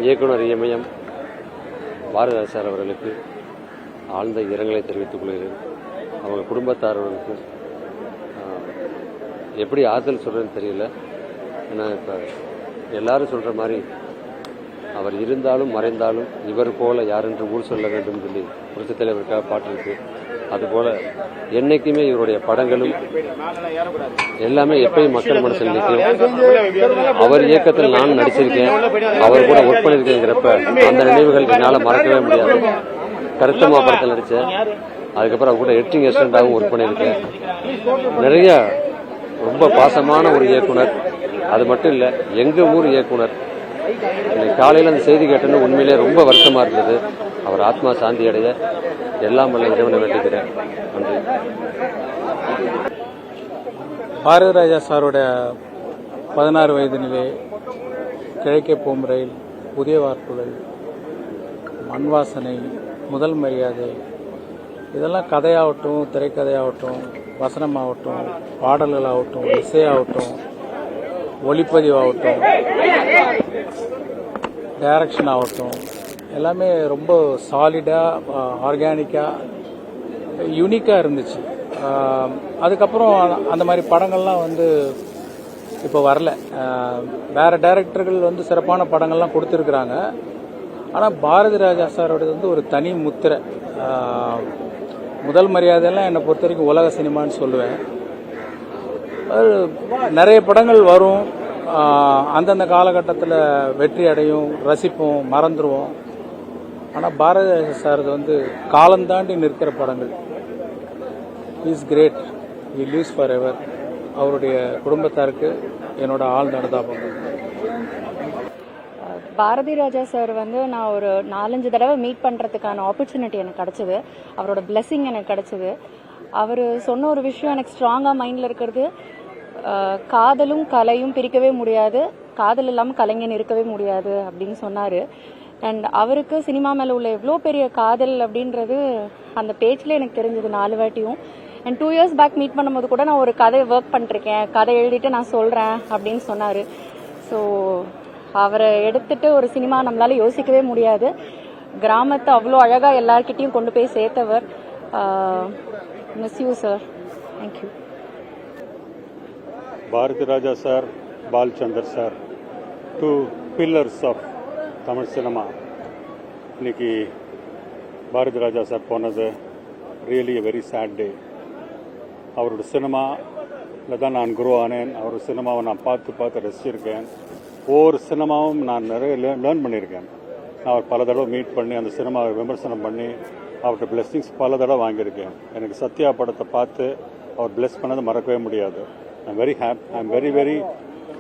இயக்குனர் இமயம் பாரதிராஜா சார் அவர்களுக்கு ஆழ்ந்த இரங்கலை தெரிவித்துக் கொள்கிறேன். அவங்க குடும்பத்தாரர்களுக்கு எப்படி ஆறுதல் சொல்கிறதுன்னு தெரியல. ஏன்னா இப்போ எல்லாரும் சொல்கிற மாதிரி அவர் இருந்தாலும் மறைந்தாலும் இவர் போல யாரென்று ஊர் சொல்ல வேண்டும் சொல்லி புரட்சித் தலைவருக்காக பாட்டு இருக்கு. அதுபோல் என்னைக்குமே இவருடைய படங்களும் எல்லாமே எப்பயும் மக்கள் மனசில் நிற்கும். அவர் இயக்கத்தில் நான் நடிச்சிருக்கேன், அவர் கூட ஒர்க் பண்ணியிருக்கேங்கிறப்ப அந்த நினைவுகள் என்னால் மறக்கவே முடியாது. கருத்தம்மா படத்தில் நடித்தேன், அதுக்கப்புறம் அவர் கூட எடிட்டிங் அசிஸ்டண்டாகவும் ஒர்க் பண்ணியிருக்கேன். நிறைய ரொம்ப பாசமான ஒரு இயக்குனர். அது மட்டும் இல்லை, எங்கள் ஊர் இயக்குனர். இன்னைக்கு காலையில் அந்த செய்தி கேட்டேன்னு உண்மையிலே ரொம்ப வருத்தமாக இருந்தது. அவர் ஆத்மா சாந்தி அடைய எல்லாம் வல்ல இறைவனை வேண்டிக்கிறேன். நன்றி. பாரதிராஜா சாரோட 16 வயதினிலே கிழக்கே போம் ரயில், புதிய வார்ப்புகள், மண் வாசனை, முதல் மரியாதை, இதெல்லாம் கதையாகட்டும், திரைக்கதையாகட்டும், வசனமாகட்டும், பாடல்களாகட்டும், இசையாகட்டும், ஒளிப்பதிவாகட்டும், டைரக்ஷன் ஆகட்டும், எல்லாமே ரொம்ப சாலிடாக, ஆர்கானிக்காக, யூனிக்காக இருந்துச்சு. அதுக்கப்புறம் அந்த மாதிரி படங்கள்லாம் இப்போ வரல. வேறு டைரக்டர்கள் சிறப்பான படங்கள்லாம் கொடுத்துருக்குறாங்க. ஆனால் பாரதி ராஜா சாரோடது ஒரு தனி முத்திரை. முதல் மரியாதையெல்லாம் என்னை பொறுத்த வரைக்கும் உலக சினிமான்னு சொல்லுவேன். நிறைய படங்கள் வரும், அந்தந்த காலகட்டத்தில் வெற்றி அடையும், ரசிப்போம், மறந்துடுவோம். ஆனால் பாரதி ராஜா சார் காலந்தாண்டி நிற்கிற படங்கள். Is great, he lives forever. அவருடைய குடும்பத்தாருக்கு என்னோட ஆழ்ந்த அனுதாபங்கள். பாரதி ராஜா சார் நான் ஒரு 4-5 தடவை மீட் பண்ணுறதுக்கான ஆப்பர்ச்சுனிட்டி எனக்கு கிடச்சிது. அவரோட பிளெஸிங் எனக்கு கிடச்சிது. அவர் சொன்ன ஒரு விஷயம் எனக்கு ஸ்ட்ராங்காக மைண்டில் இருக்கிறது, காதலும் கலையும் பிரிக்கவே முடியாது, காதல் இல்லாமல் கலைஞன் இருக்கவே முடியாது அப்படின்னு சொன்னார். அண்ட் அவருக்கு சினிமா மேலே உள்ள எவ்வளோ பெரிய காதல் அப்படின்றது அந்த பேச்சில் எனக்கு தெரிஞ்சது 4 வாட்டியும். அண்ட் 2 இயர்ஸ் பேக் மீட் பண்ணும்போது கூட நான் ஒரு கதை ஒர்க் பண்ணிருக்கேன், கதை எழுதிட்டு நான் சொல்கிறேன் அப்படின்னு சொன்னார். ஸோ அவரை எடுத்துட்டு ஒரு சினிமா நம்மளால யோசிக்கவே முடியாது. கிராமத்தை அவ்வளோ அழகாக எல்லார்கிட்டையும் கொண்டு போய் சேர்த்தவர். Miss you sir. Thank you. Bharathi Raja sir, Balachander sir, 2 pillars of Tamil cinema. இன்னைக்கு பாரதி ராஜா சார் போனது really a very sad day. அவரோட சினிமாவில் தான் நான் குரோ ஆனேன். அவரோட சினிமாவை நான் பார்த்து ரசிச்சிருக்கேன். ஒவ்வொரு சினிமாவும் நான் நிறைய லேர்ன் பண்ணியிருக்கேன். நான் அவர் பல தடவை மீட் பண்ணி அந்த சினிமாவை விமர்சனம் பண்ணி அவர்கிட்ட பிளெஸிங்ஸ் பல தடவை வாங்கியிருக்கேன். எனக்கு சத்யா படத்தை பார்த்து அவர் பிளெஸ் பண்ணது மறக்கவே முடியாது. I'm very happy. I'm very, very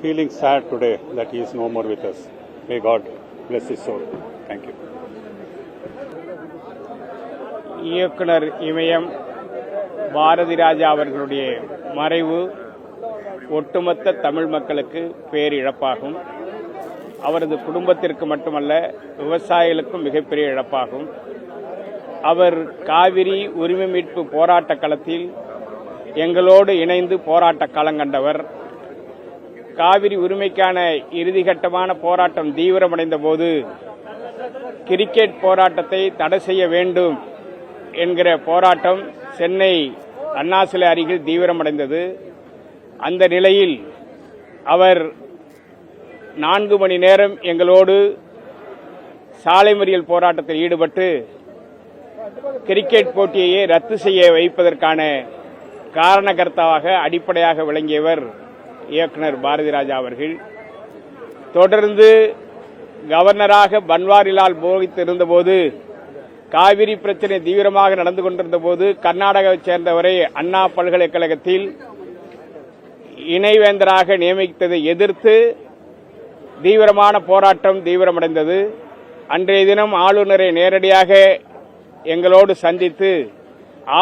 feeling sad today that he is no more with us. May God bless his soul. Thank you. இயக்குனர் இமயம் பாரதி ராஜா அவர்களுடைய மறைவு ஒட்டுமொத்த தமிழ் மக்களுக்கு பேரிழப்பாகும். அவரது குடும்பத்திற்கு மட்டுமல்ல, விவசாயிகளுக்கும் மிகப்பெரிய இழப்பாகும். அவர் காவிரி உரிமை மீட்பு போராட்ட களத்தில் எங்களோடு இணைந்து போராட்ட களங்கண்டவர். காவிரி உரிமைக்கான இறுதிக்கட்டமான போராட்டம் தீவிரமடைந்த போது கிரிக்கெட் போராட்டத்தை தடை செய்ய வேண்டும் என்கிற போராட்டம் சென்னை அண்ணா சிலை அருகில் தீவிரமடைந்தது. அந்த நிலையில் அவர் 4 மணி நேரம் எங்களோடு சாலை மறியல் போராட்டத்தில் ஈடுபட்டு கிரிக்கெட் போட்டியையே ரத்து செய்ய வைப்பதற்கான காரணகர்த்தாவாக அடிப்படையாக விளங்கியவர் இயக்குனர் பாரதி ராஜா அவர்கள். தொடர்ந்து கவர்னராக பன்வாரிலால் புரோஹித் இருந்தபோது, காவிரி பிரச்சனை தீவிரமாக நடந்து கொண்டிருந்த போது கர்நாடகாவைச் சேர்ந்தவரை அண்ணா பல்கலைக்கழகத்தில் இணைவேந்தராக நியமித்ததை எதிர்த்து தீவிரமான போராட்டம் தீவிரமடைந்தது. அன்றைய தினம் ஆளுநரை நேரடியாக எங்களோடு சந்தித்து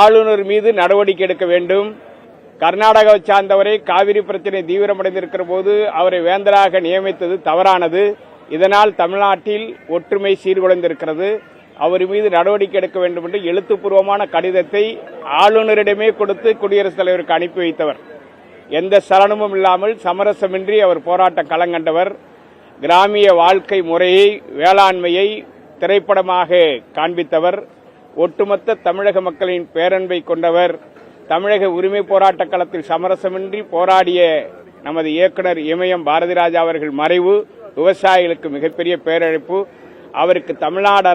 ஆளுநர் மீது நடவடிக்கை எடுக்க வேண்டும், கர்நாடகாவை சார்ந்தவரை காவிரி பிரச்சனை தீவிரமடைந்திருக்கிற போது அவரை வேந்தராக நியமித்தது தவறானது, இதனால் தமிழ்நாட்டில் ஒற்றுமை சீர்குலைந்திருக்கிறது, அவர் மீது நடவடிக்கை எடுக்க வேண்டும் என்று எழுத்துப்பூர்வமான கடிதத்தை ஆளுநரிடமே கொடுத்து குடியரசுத் தலைவருக்கு அனுப்பி வைத்தவர். எந்த சலனமும் இல்லாமல் சமரசமின்றி அவர் போராட்ட களங்கண்டவர். கிராமிய வாழ்க்கை முறையை, வேளாண்மையை திரைப்படமாக காண்பித்தவர். ஒட்டுமொத்த தமிழக மக்களின் பேரன்பை கொண்டவர். தமிழக உரிமை போராட்ட களத்தில் சமரசமின்றி போராடிய நமது இயக்குனர் இமயம் பாரதி ராஜா அவர்கள் மறைவு விவசாயிகளுக்கு மிகப்பெரிய பேரிழப்பு. அவருக்கு தமிழ்நாடு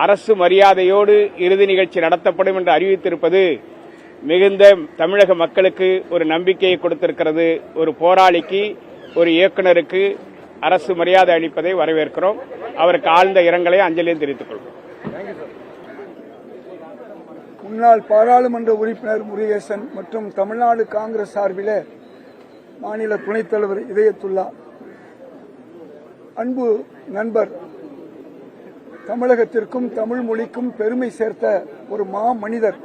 அரசு மரியாதையோடு இறுதி நிகழ்ச்சி நடத்தப்படும் என்று அறிவித்திருப்பது மிகுந்த தமிழக மக்களுக்கு ஒரு நம்பிக்கையை கொடுத்திருக்கிறது. ஒரு போராளிக்கு, ஒரு இயக்குனருக்கு அரசு மரியாதை அளிப்பதை வரவேற்கிறோம். அவருக்கு ஆழ்ந்த இரங்கலை அஞ்சலியும் தெரிவித்துக் கொள்கிறோம். முன்னாள் பாராளுமன்ற உறுப்பினர் முருகேசன் மற்றும் தமிழ்நாடு காங்கிரஸ் சார்பில் மாநில துணைத் தலைவர் இதயத்துல்லா, அன்பு நண்பர், தமிழகத்திற்கும் தமிழ் மொழிக்கும் பெருமை சேர்த்த ஒரு மனிதர்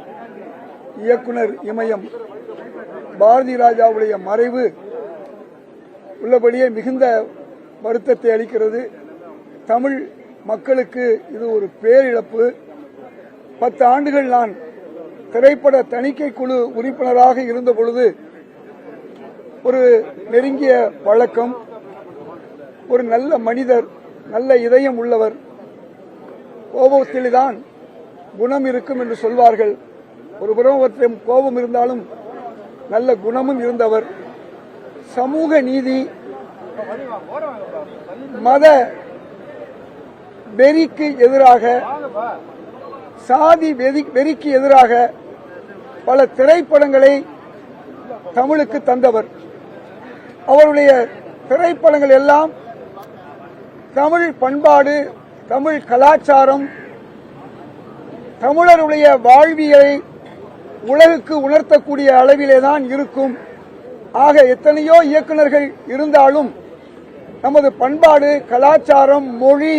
இயக்குனர் இமயம் பாரதி ராஜாவுடைய மறைவு உள்ளபடியே மிகுந்த வருத்தத்தை அளிக்கிறது. தமிழ் மக்களுக்கு இது ஒரு பேரிழப்பு. 10 ஆண்டுகள் நான் திரைப்பட தணிக்கை குழு உறுப்பினராக இருந்த பொழுது ஒரு நெருங்கிய பழக்கம், ஒரு நல்ல மனிதர், நல்ல இதயம் உள்ளவர். கோபத்தில்தான் குணம் இருக்கும் என்று சொல்வார்கள். ஒரு புறம் கோபம் இருந்தாலும் நல்ல குணமும் இருந்தவர். சமூக நீதி, மத வெறிக்கு எதிராக, சாதி வெறிக்கு எதிராக பல திரைப்படங்களை தமிழுக்கு தந்தவர். அவருடைய திரைப்படங்கள் எல்லாம் தமிழ் பண்பாடு, தமிழ் கலாச்சாரம், தமிழருடைய வாழ்வியலை உலகுக்கு உணர்த்தக்கூடிய அளவிலேதான் இருக்கும். ஆக எத்தனையோ இயக்குநர்கள் இருந்தாலும் நமது பண்பாடு, கலாச்சாரம், மொழி,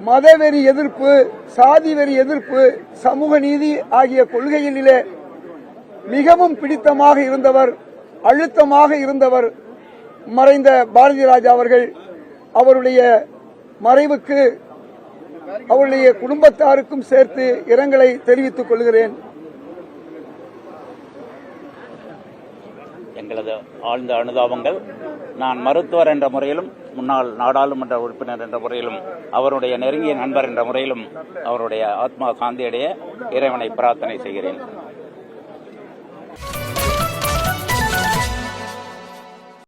மதவெறி எதிர்ப்பு, சாதி வெறி எதிர்ப்பு, சமூக நீதி ஆகிய கொள்கைகளிலே மிகவும் பிடித்தமாக இருந்தவர், அழுத்தமாக இருந்தவர் மறைந்த பாரதி ராஜா அவர்கள். அவருடைய மறைவுக்கு அவருடைய குடும்பத்தாருக்கும் சேர்த்து இரங்கலை தெரிவித்துக் கொள்கிறேன். எங்களது ஆழ்ந்த அனுதாபங்கள். நான் மருத்துவர் என்ற முறையிலும், முன்னாள் நாடாளுமன்ற உறுப்பினர் என்ற முறையிலும், அவருடைய நெருங்கிய நண்பர் என்ற முறையிலும் அவருடைய ஆத்மா சாந்தியடைய இறைவனை பிரார்த்தனை செய்கிறேன்.